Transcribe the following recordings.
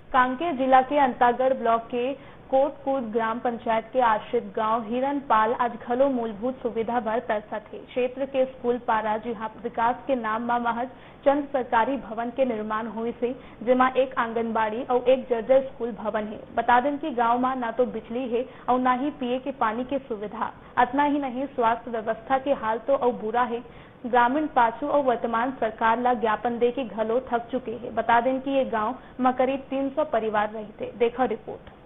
कांकेर जिला के अंतागढ़ ब्लॉक के कोटकूद ग्राम पंचायत के आश्रित गांव हिरनपाल आज घलो मूलभूत सुविधा भर तरसत है। क्षेत्र के स्कूल पारा जहां विकास के नाम में महज चंद सरकारी भवन के निर्माण हुए से जिमा एक आंगनबाड़ी और एक जर्जर स्कूल भवन है। बता दें कि गांव में ना तो बिजली है और ना ही पिए के पानी की सुविधा। इतना ही नहीं, स्वास्थ्य व्यवस्था के हाल तो और बुरा है। ग्रामीण पाछू और वर्तमान सरकार ला ज्ञापन दे के घलो थक चुके हैं। बता दें कि ये गांव में करीब 300 परिवार रहते। देखो रिपोर्ट।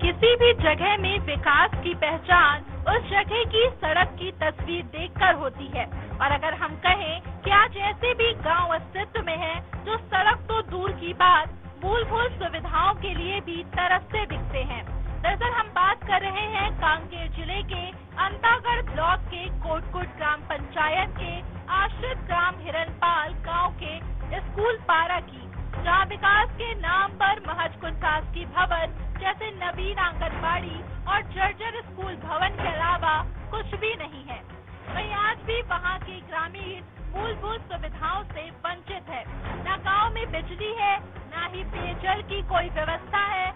किसी भी जगह में विकास की पहचान उस जगह की सड़क की तस्वीर देखकर होती है। और अगर हम कहें कि आज ऐसे भी गांव अस्तित्व में हैं जो सड़क तो दूर की बात मूलभूत सुविधाओं के लिए भी तरसते दिखते हैं। दरअसल हम बात कर रहे हैं कांकेर जिले के अंतागढ़ ब्लॉक के कोटकूद ग्राम पंचायत के आश्रित ग्राम हिरनपाल गांव के स्कूल पारा की, जहां विकास के नाम पर महज कुछ शासकीय भवन जैसे नवीन आंगनबाड़ी और जर्जर स्कूल भवन के अलावा कुछ भी नहीं है। वहीं आज भी वहां के ग्रामीण मूलभूत सुविधाओं से वंचित है। न गांव में बिजली है, न ही पेयजल की कोई व्यवस्था है,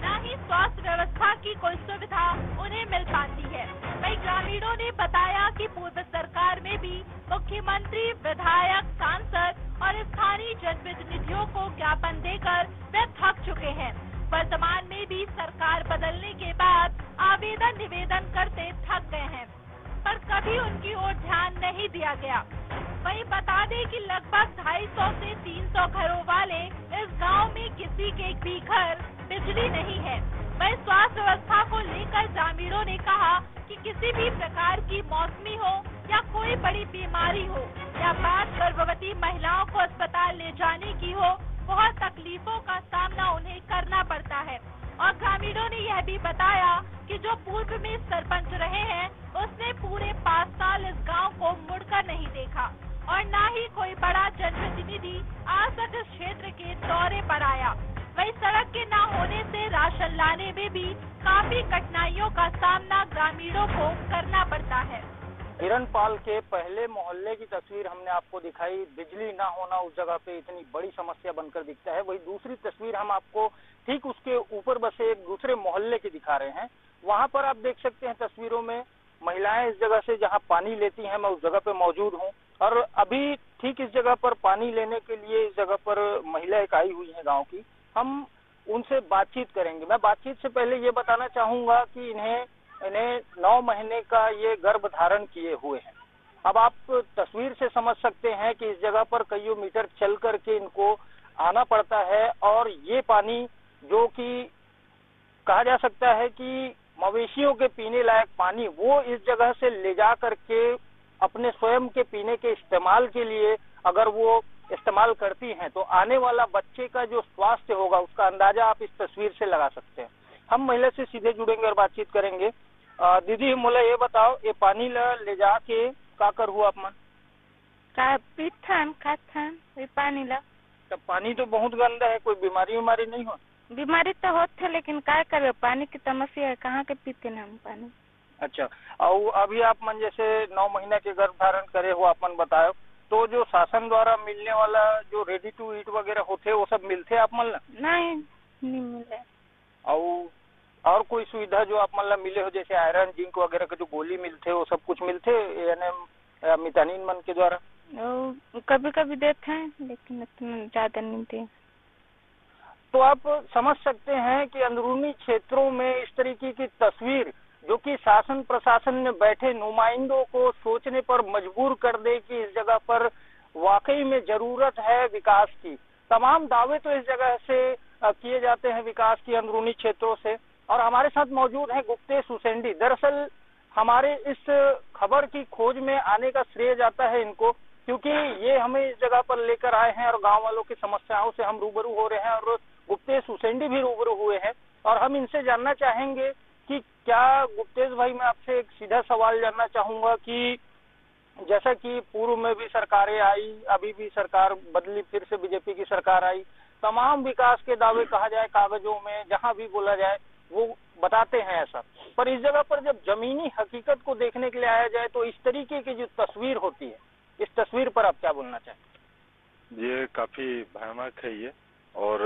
न ही स्वास्थ्य व्यवस्था की कोई सुविधा उन्हें मिल पाती है। कई ग्रामीणों ने बताया कि पूर्व सरकार में भी मुख्यमंत्री, विधायक, सांसद और स्थानीय जनप्रतिनिधियों को ज्ञापन देकर वे थक चुके हैं। वर्तमान में भी सरकार बदलने के बाद आवेदन निवेदन करते थक गए हैं, पर कभी उनकी ओर ध्यान नहीं दिया गया। वहीं बता दें कि लगभग 250 से 300 घरों वाले इस गांव में किसी के भी घर बिजली नहीं है। वहीं स्वास्थ्य व्यवस्था को लेकर ग्रामीणों ने कहा कि किसी भी प्रकार की मौसमी हो या कोई बड़ी बीमारी हो या बात गर्भवती महिलाओं को अस्पताल ले जाने की हो, बहुत तकलीफों का सामना उन्हें करना पड़ता है। और ग्रामीणों ने यह भी बताया कि जो पूर्व में सरपंच रहे हैं उसने पूरे 5 साल इस गांव को मुड़कर नहीं देखा और न ही कोई बड़ा जनप्रतिनिधि आज तक इस क्षेत्र के दौरे पर आया। वहीं सड़क के न होने से राशन लाने में भी काफी कठिनाइयों का सामना ग्रामीणों को करना पड़ता है। हिरनपाल के पहले मोहल्ले की तस्वीर हमने आपको दिखाई। बिजली ना होना उस जगह पे इतनी बड़ी समस्या बनकर दिखता है। वही दूसरी तस्वीर हम आपको ठीक उसके ऊपर बसे एक दूसरे मोहल्ले की दिखा रहे हैं। वहां पर आप देख सकते हैं तस्वीरों में महिलाएं इस जगह से जहां पानी लेती हैं, मैं उस जगह पे मौजूद हूं और अभी ठीक इस जगह पर पानी लेने के लिए इस जगह पर महिला एक आई हुई है गाँव की। हम उनसे बातचीत करेंगे। मैं बातचीत से पहले ये बताना चाहूंगा कि इन्हें 9 महीने का ये गर्भ धारण किए हुए हैं। अब आप तस्वीर से समझ सकते हैं कि इस जगह पर कईयों मीटर चल करके इनको आना पड़ता है और ये पानी जो कि कहा जा सकता है कि मवेशियों के पीने लायक पानी, वो इस जगह से ले जा करके अपने स्वयं के पीने के इस्तेमाल के लिए अगर वो इस्तेमाल करती हैं तो आने वाला बच्चे का जो स्वास्थ्य होगा उसका अंदाजा आप इस तस्वीर से लगा सकते हैं। हम महिला से सीधे जुड़ेंगे और बातचीत करेंगे। दीदी मोला ये बताओ, ये पानी ले जाके का कर हुआ आप मन का पीथन खाथन ये पानी ला। तब पानी तो बहुत गंदा है, कोई बीमारी नहीं हो? बीमारी तो होते है लेकिन क्या करे, पानी की समस्या है, कहाँ के पीते हैं हम पानी। अच्छा, और अभी आप मन जैसे 9 महीने के गर्भ धारण करे हो आप मन बताओ, तो जो शासन द्वारा मिलने वाला जो रेडी टू ईट वगैरह होते वो सब मिलते आप मन? नहीं मिले। और कोई सुविधा जो आप मतलब मिले हो जैसे आयरन जिंक वगैरह के जो गोली मिलते वो सब कुछ मिलते एएनएम मितानिन मन के द्वारा? कभी कभी देते हैं लेकिन इतना ज्यादा नहीं देते। तो आप समझ सकते हैं कि अंदरूनी क्षेत्रों में इस तरीके की तस्वीर जो कि शासन प्रशासन में बैठे नुमाइंदों को सोचने पर मजबूर कर दे कि इस जगह पर वाकई में जरूरत है विकास की। तमाम दावे तो इस जगह से किए जाते हैं विकास की अंदरूनी क्षेत्रों से। और हमारे साथ मौजूद है गुप्तेश हुसैंडी। दरअसल हमारे इस खबर की खोज में आने का श्रेय जाता है इनको, क्योंकि ये हमें इस जगह पर लेकर आए हैं और गांव वालों की समस्याओं से हम रूबरू हो रहे हैं और गुप्तेश हुसैंडी भी रूबरू हुए हैं और हम इनसे जानना चाहेंगे कि क्या गुप्तेश भाई, मैं आपसे एक सीधा सवाल जानना चाहूंगा कि जैसा कि पूर्व में भी सरकारें आई, अभी भी सरकार बदली, फिर से बीजेपी की सरकार आई, तमाम विकास के दावे कहा जाए कागजों में, जहां भी बोला जाए वो बताते हैं ऐसा। पर इस जगह पर जब जमीनी हकीकत को देखने के लिए आया जाए तो इस तरीके की जो तस्वीर होती है, इस तस्वीर पर आप क्या बोलना चाहेंगे? ये काफी भयानक है ये, और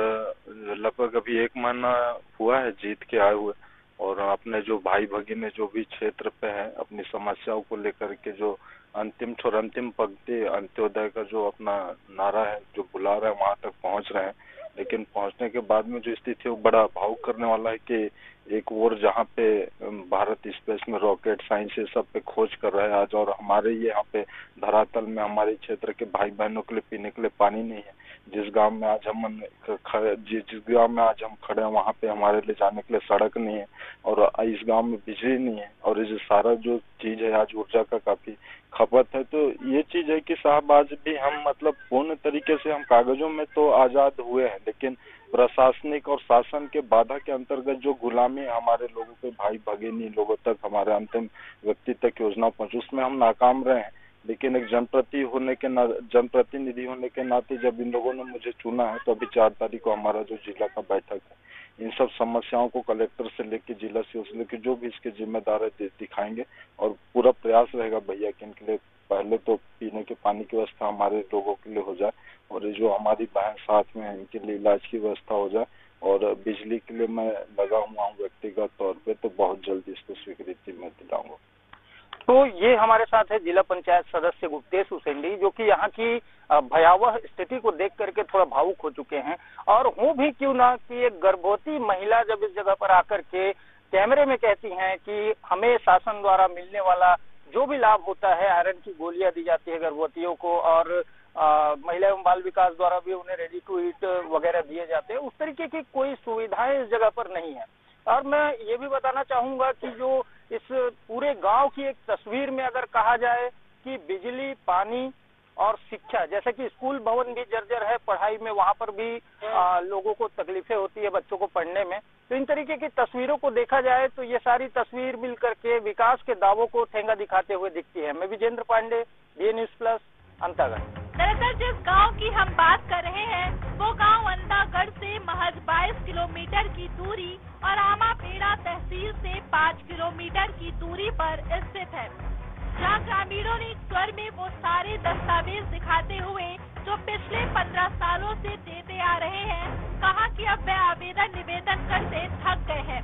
लगभग अभी 1 महीना हुआ है जीत के आए हुए, और अपने जो भाई भगिने जो भी क्षेत्र पे है अपनी समस्याओं को लेकर के जो अंतिम पंक्ति अंत्योदय का जो अपना नारा है जो बुला रहा है वहां तक पहुंच रहे हैं। लेकिन पहुंचने के बाद में जो स्थिति है वो बड़ा भावुक करने वाला है कि एक ओर जहाँ पे भारत स्पेस में रॉकेट साइंस ये सब पे खोज कर रहा है आज, और हमारे ये यहाँ पे धरातल में हमारे क्षेत्र के भाई बहनों के लिए पीने के लिए पानी नहीं है। जिस गांव में आज हम खड़े हैं वहाँ पे हमारे लिए जाने के लिए सड़क नहीं है, और इस गांव में बिजली नहीं है, और ये सारा जो चीज है आज ऊर्जा का काफी खपत है। तो ये चीज है कि साहब आज भी हम मतलब पूर्ण तरीके से हम कागजों में तो आजाद हुए हैं, लेकिन प्रशासनिक और शासन के बाधा के अंतर्गत जो गुलामी हमारे लोगों के भाई भगिनी लोगों तक हमारे अंतिम व्यक्ति तक योजना पहुंची उसमें हम नाकाम रहे हैं। लेकिन एक जनप्रतिनिधि होने के नाते जब इन लोगों ने मुझे चुना है तो अभी 4 तारीख को हमारा जो जिला का बैठक है इन सब समस्याओं को कलेक्टर से लेकर जिला से लेकर जो भी इसके जिम्मेदार है दिखाएंगे, और पूरा प्रयास रहेगा भैया कि इनके लिए पहले तो पीने के पानी की व्यवस्था हमारे लोगों के लिए हो जाए, और ये जो हमारी बहन साथ में है इनके लिए इलाज की व्यवस्था हो जाए, और बिजली के लिए मैं लगा हुआ हूँ व्यक्तिगत तौर पे, तो बहुत जल्दी इसको स्वीकृति मैं दिलाऊंगा। तो ये हमारे साथ है जिला पंचायत सदस्य गुप्तेश उसेंडी, जो कि यहाँ की भयावह स्थिति को देख करके थोड़ा भावुक हो चुके हैं। और हूँ भी क्यों ना कि एक गर्भवती महिला जब इस जगह पर आकर के कैमरे में कहती हैं कि हमें शासन द्वारा मिलने वाला जो भी लाभ होता है, आयरन की गोलियां दी जाती है गर्भवतियों को, और महिला एवं बाल विकास द्वारा भी उन्हें रेडी टू ईट वगैरह दिए जाते हैं, उस तरीके की कोई सुविधाएं इस जगह पर नहीं है। और मैं ये भी बताना चाहूंगा कि जो इस पूरे गांव की एक तस्वीर में अगर कहा जाए कि बिजली, पानी और शिक्षा, जैसे कि स्कूल भवन भी जर्जर है, पढ़ाई में वहां पर भी लोगों को तकलीफें होती है बच्चों को पढ़ने में, तो इन तरीके की तस्वीरों को देखा जाए तो ये सारी तस्वीर मिलकर के विकास के दावों को ठेंगा दिखाते हुए दिखती है। मैं Vijendra Pandey, DA News Plus, Antagarh. दरअसल जिस गांव की हम बात कर रहे हैं वो गांव अंतागढ़ से महज 22 किलोमीटर की दूरी और आमापेड़ा तहसील से 5 किलोमीटर की दूरी पर स्थित है, जहां ग्रामीणों ने एक स्वर में वो सारे दस्तावेज दिखाते हुए जो पिछले 15 सालों से देते आ रहे हैं, कहा कि अब वे आवेदन निवेदन करते थक गए हैं।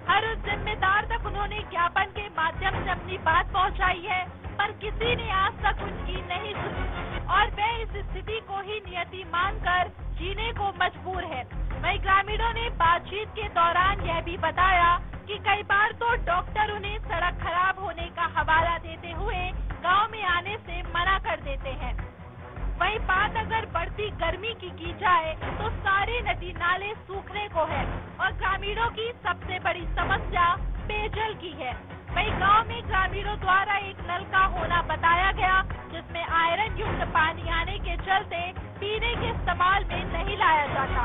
हर उस जिम्मेदार तक उन्होंने ज्ञापन के माध्यम से अपनी बात पहुंचाई है, पर किसी ने आज तक उनकी नहीं सुनी और वे इस स्थिति को ही नियति मानकर जीने को मजबूर है। वहीं ग्रामीणों ने बातचीत के दौरान यह भी बताया कि कई बार तो डॉक्टर उन्हें सड़क खराब होने का हवाला देते हुए गांव में आने से मना कर देते हैं। वहीं बात अगर बढ़ती गर्मी की जाए तो सारे नदी नाले सूखने को है और ग्रामीणों की सबसे बड़ी समस्या पेयजल की है। वहीं गांव में ग्रामीणों द्वारा एक नल का होना बताया गया, जिसमें आयरन युक्त पानी आने के चलते पीने के इस्तेमाल में नहीं लाया जाता।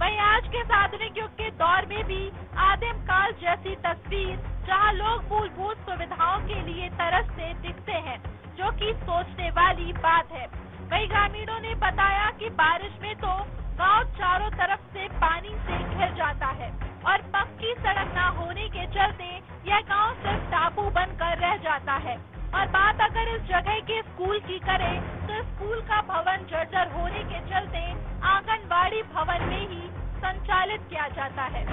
वहीं आज के आधुनिक युग के दौर में भी आदिम काल जैसी तस्वीर, जहां लोग मूलभूत सुविधाओं के लिए तरसते दिखते हैं, जो कि सोचने वाली बात है। वहीं ग्रामीणों ने बताया कि बारिश में तो गांव चारों तरफ से पानी से घिर जाता है और पक्की सड़क न होने के चलते यह गांव सिर्फ टापू बनकर रह जाता है। और बात अगर इस जगह के स्कूल की करें तो स्कूल का भवन जर्जर होने के चलते आंगनबाड़ी भवन में ही संचालित किया जाता है।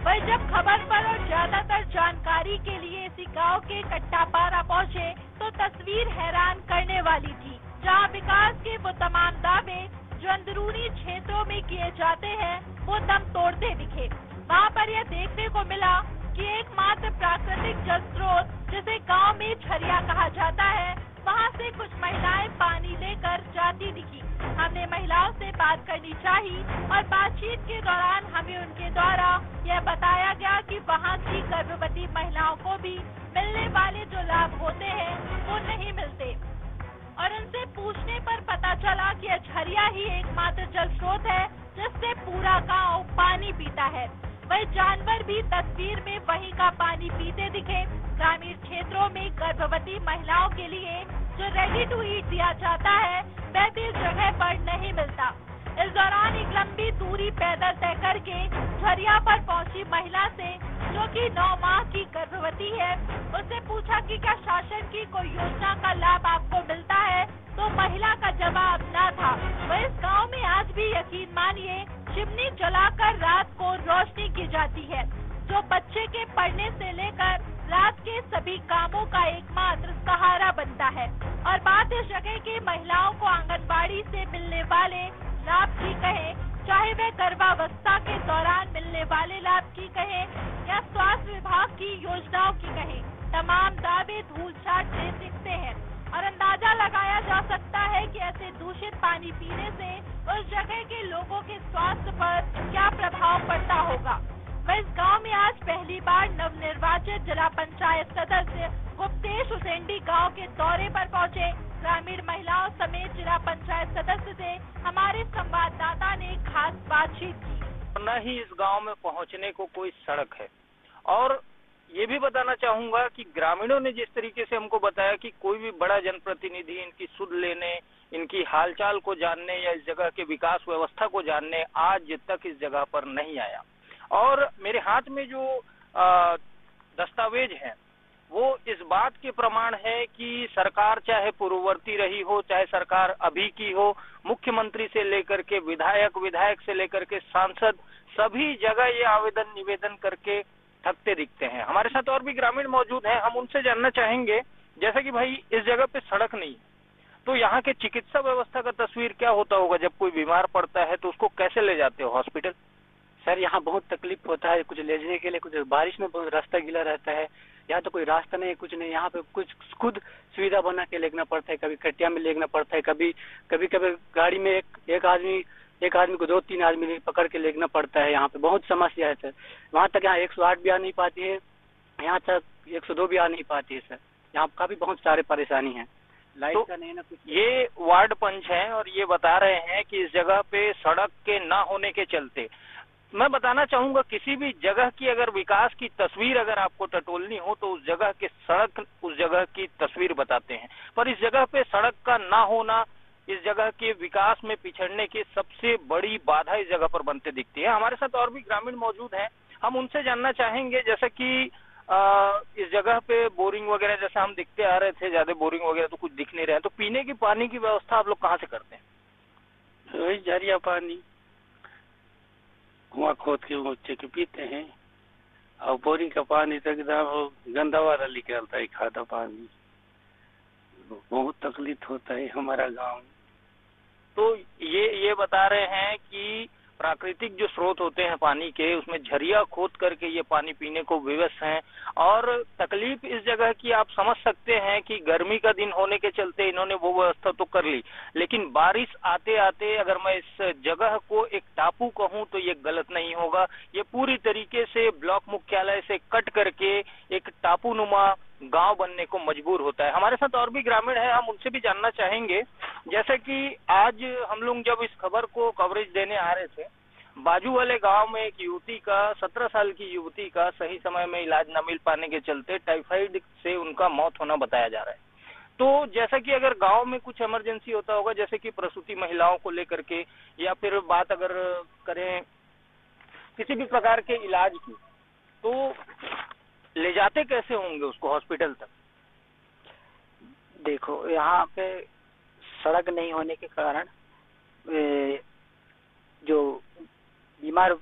वही जब खबर पर और ज्यादातर जानकारी के लिए इसी गांव के कट्टापारा पहुंचे तो तस्वीर हैरान करने वाली थी, जहां विकास के वो तमाम दावे जो अंदरूनी क्षेत्रों में किए जाते हैं वो दम तोड़ते दिखे। वहां पर यह देखने को मिला कि एकमात्र प्राकृतिक जल स्रोत, जिसे गांव में झरिया कहा जाता है, वहां से कुछ महिलाएं पानी लेकर जाती दिखी। हमने महिलाओं से बात करनी चाहिए और बातचीत के दौरान हमें उनके द्वारा यह बताया गया कि वहां की गर्भवती महिलाओं को भी मिलने वाले जो लाभ होते हैं वो नहीं मिलते और उनसे पूछने पर पता चला कि झरिया ही एकमात्र जल स्रोत है जिससे पूरा गांव पानी पीता है। वही जानवर भी तस्वीर में वहीं का पानी पीते दिखे। ग्रामीण क्षेत्रों में गर्भवती महिलाओं के लिए जो रेडी टू ईट दिया जाता है वह भी इस जगह पर नहीं मिलता। इस दौरान एक लंबी दूरी पैदल तय करके झरिया पर पहुंची महिला से, जो कि 9 माह की गर्भवती है, उससे पूछा कि क्या शासन की कोई योजना का लाभ आपको मिलता है, तो महिला का जवाब न था। वह इस गांव में आज भी यकीन मानिए चिमनी जलाकर रात को रोशनी की जाती है, जो बच्चे के पढ़ने से लेकर रात के सभी कामों का एकमात्र सहारा बनता है। और बात इस जगह की महिलाओं को आंगनबाड़ी से मिलने वाले लाभ की कहे, चाहे वह गर्भावस्था के दौरान मिलने वाले लाभ की कहे या स्वास्थ्य विभाग की योजनाओं की कहे, तमाम दावे धूल चाट से दिखते हैं और अंदाजा लगाया जा सकता है कि ऐसे दूषित पानी पीने से उस जगह के लोगों के स्वास्थ्य पर क्या प्रभाव पड़ता होगा। वह इस गांव में आज पहली बार नवनिर्वाचित जिला पंचायत सदस्य गुप्तेश उसेंडी गांव के दौरे पर पहुंचे। ग्रामीण महिलाओं समेत जिला पंचायत सदस्य से हमारे संवाददाता ने खास बातचीत की। न ही इस गांव में पहुंचने को कोई सड़क है, और ये भी बताना चाहूंगा कि ग्रामीणों ने जिस तरीके से हमको बताया कि कोई भी बड़ा जनप्रतिनिधि इनकी सुध लेने, इनकी हालचाल को जानने या इस जगह के विकास व्यवस्था को जानने आज तक इस जगह पर नहीं आया। और मेरे हाथ में जो दस्तावेज हैं वो इस बात के प्रमाण है कि सरकार चाहे पूर्ववर्ती रही हो, चाहे सरकार अभी की हो, मुख्यमंत्री से लेकर के विधायक से लेकर के सांसद, सभी जगह ये आवेदन निवेदन करके थकते दिखते हैं। हमारे साथ और भी ग्रामीण मौजूद हैं, हम उनसे जानना चाहेंगे, जैसे कि भाई इस जगह पे सड़क नहीं है, तो यहाँ के चिकित्सा व्यवस्था का तस्वीर क्या होता होगा? जब कोई बीमार पड़ता है तो उसको कैसे ले जाते हो हॉस्पिटल? सर यहाँ बहुत तकलीफ होता है, कुछ ले जाने के लिए, कुछ बारिश में बहुत रास्ता गीला रहता है, यहाँ तो कोई रास्ता नहीं है, कुछ नहीं। यहाँ पे कुछ खुद सुविधा बना के लेना पड़ता है, कभी कटिया में लेना पड़ता है, कभी गाड़ी में एक आदमी को 2-3 आदमी पकड़ के लेना पड़ता है। यहाँ पे बहुत समस्या है सर। वहाँ तक यहाँ 108 भी आ नहीं पाती है, यहाँ तक 102 भी आ नहीं पाती है सर। यहाँ काफी बहुत सारे परेशानी है, लाइट का नहीं ना कुछ। ये वार्ड पंच हैं और ये बता रहे हैं कि इस जगह पे सड़क के ना होने के चलते, मैं बताना चाहूंगा किसी भी जगह की अगर विकास की तस्वीर अगर आपको टटोलनी हो तो उस जगह के सड़क उस जगह की तस्वीर बताते हैं, पर इस जगह पे सड़क का ना होना इस जगह के विकास में पिछड़ने की सबसे बड़ी बाधा इस जगह पर बनते दिखती है। हमारे साथ और भी ग्रामीण मौजूद हैं, हम उनसे जानना चाहेंगे, जैसे कि इस जगह पे बोरिंग वगैरह जैसा हम दिखते आ रहे थे, ज्यादा बोरिंग वगैरह तो कुछ दिख नहीं रहे हैं, तो पीने की पानी की व्यवस्था आप लोग कहाँ से करते हैं? वही झरिया पानी कुआं खोद के ऊंचे के पीते हैं, और बोरिंग का पानी तो एकदम गंदा वाला निकलता है, खादा पानी। बहुत तकलीफ होता है हमारा गांव। तो ये बता रहे हैं कि प्राकृतिक जो स्रोत होते हैं पानी के, उसमें झरिया खोद करके ये पानी पीने को विवश हैं। और तकलीफ इस जगह की आप समझ सकते हैं कि गर्मी का दिन होने के चलते इन्होंने वो व्यवस्था तो कर ली, लेकिन बारिश आते आते अगर मैं इस जगह को एक टापू कहूं तो ये गलत नहीं होगा। ये पूरी तरीके से ब्लॉक मुख्यालय से कट करके एक टापू नुमा गांव बनने को मजबूर होता है। हमारे साथ और भी ग्रामीण है, हम उनसे भी जानना चाहेंगे, जैसे कि आज हम लोग जब इस खबर को कवरेज देने आ रहे थे, बाजू वाले गांव में एक युवती का 17 साल की युवती का सही समय में इलाज न मिल पाने के चलते टाइफाइड से उनका मौत होना बताया जा रहा है। तो जैसा कि अगर गांव में कुछ इमरजेंसी होता होगा, जैसे कि प्रसूति महिलाओं को लेकर के, या फिर बात अगर करें किसी भी प्रकार के इलाज की, तो ले जाते कैसे होंगे उसको हॉस्पिटल तक? देखो, यहाँ पे सड़क नहीं होने के कारण जो बीमार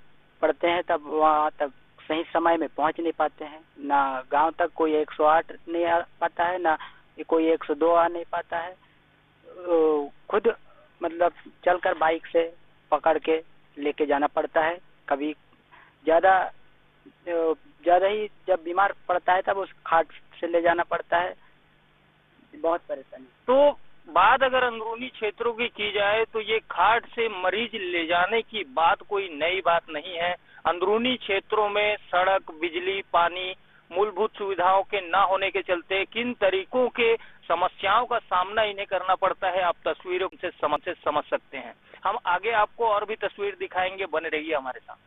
पड़ते हैं तब वहाँ तक सही समय में पहुँच नहीं पाते हैं। ना गांव तक कोई 108 नहीं आ पाता है, ना कोई 102 आ नहीं पाता है। खुद मतलब चलकर बाइक से पकड़ के लेके जाना पड़ता है। कभी ज्यादा ही जब बीमार पड़ता है तब उस खाट से ले जाना पड़ता है। बहुत परेशानी। तो बात अगर अंदरूनी क्षेत्रों की जाए तो ये खाट से मरीज ले जाने की बात कोई नई बात नहीं है। अंदरूनी क्षेत्रों में सड़क, बिजली, पानी, मूलभूत सुविधाओं के ना होने के चलते किन तरीकों के समस्याओं का सामना इन्हें करना पड़ता है, आप तस्वीरों से समझ सकते हैं। हम आगे आपको और भी तस्वीर दिखाएंगे, बने रहिए हमारे साथ।